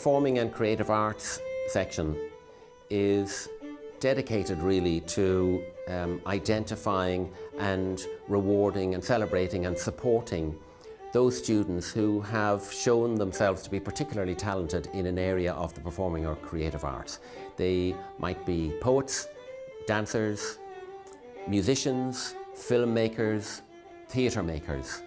Performing and Creative Arts section is dedicated really to identifying and rewarding and celebrating and supporting those students who have shown themselves to be particularly talented in an area of the performing or creative arts. They might be poets, dancers, musicians, filmmakers, theatre makers,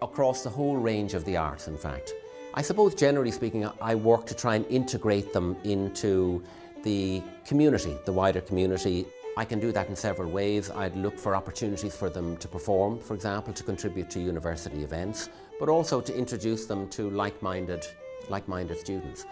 across the whole range of the arts, in fact. I suppose, generally speaking, I work to try and integrate them into the community, the wider community. I can do that in several ways. I'd look for opportunities for them to perform, for example, to contribute to university events, but also to introduce them to like-minded students.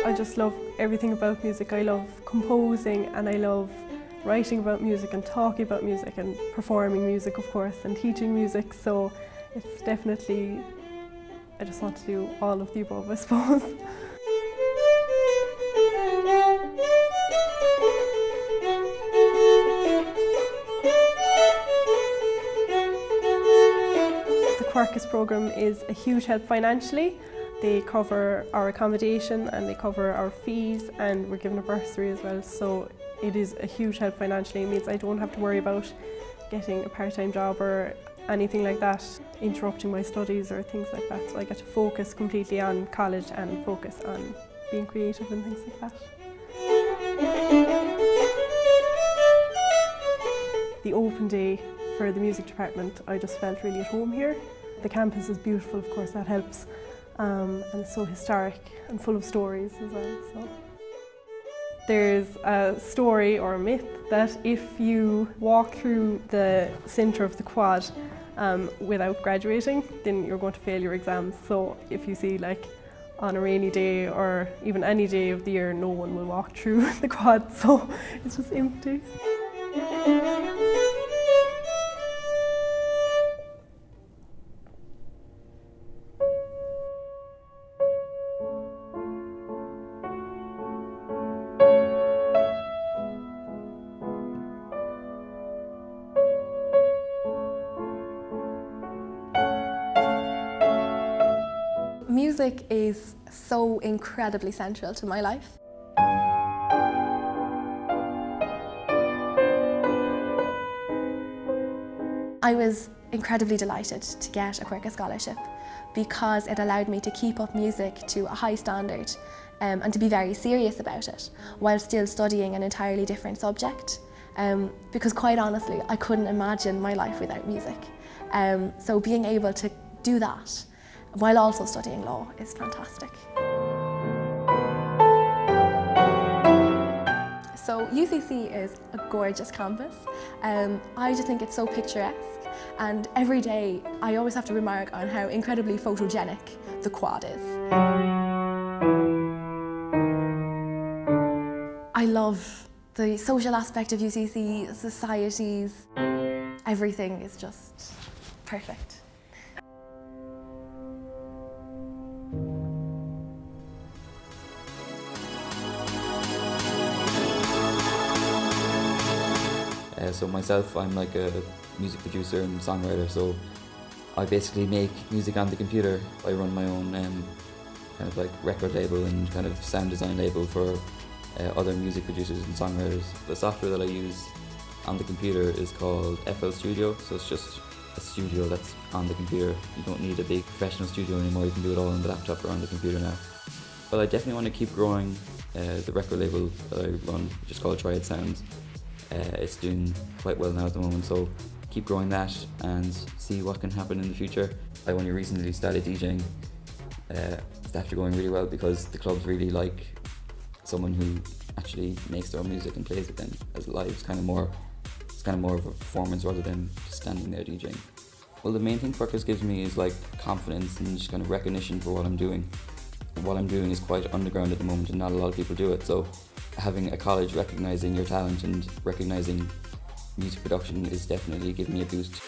I just love everything about music. I love composing and I love writing about music and talking about music and performing music, of course, and teaching music. So it's definitely, I just want to do all of the above, I suppose. The Quercus programme is a huge help financially. They cover our accommodation and they cover our fees, and we're given a bursary as well. So it is a huge help financially. It means I don't have to worry about getting a part-time job or anything like that, interrupting my studies or things like that. So I get to focus completely on college and focus on being creative and things like that. The open day for the music department, I just felt really at home here. The campus is beautiful, of course, that helps. And it's so historic and full of stories as well. So there's a story or a myth that if you walk through the centre of the quad without graduating, then you're going to fail your exams. So if you see, like, on a rainy day or even any day of the year, no one will walk through the quad, so it's just empty. Music is so incredibly central to my life. I was incredibly delighted to get a Quercus scholarship because it allowed me to keep up music to a high standard and to be very serious about it while still studying an entirely different subject. Because quite honestly, I couldn't imagine my life without music. So being able to do that while also studying law is fantastic. So UCC is a gorgeous campus. I just think it's so picturesque, and every day I always have to remark on how incredibly photogenic the quad is. I love the social aspect of UCC, societies, everything is just perfect. So myself, I'm like a music producer and songwriter, so I basically make music on the computer. I run my own kind of like record label and kind of sound design label for other music producers and songwriters. The software that I use on the computer is called FL Studio, so it's just a studio that's on the computer. You don't need a big professional studio anymore, you can do it all on the laptop or on the computer now. But I definitely want to keep growing the record label that I run, which is called Triad Sounds. It's doing quite well now at the moment, so keep growing that and see what can happen in the future. I only recently started DJing. It's after going really well because the clubs really like someone who actually makes their own music and plays it then as live. It's kind of more of a performance rather than just standing there DJing. Well, the main thing Quercus gives me is like confidence and just kind of recognition for what I'm doing. And what I'm doing is quite underground at the moment and not a lot of people do it, so having a college recognising your talent and recognising music production is definitely giving me a boost.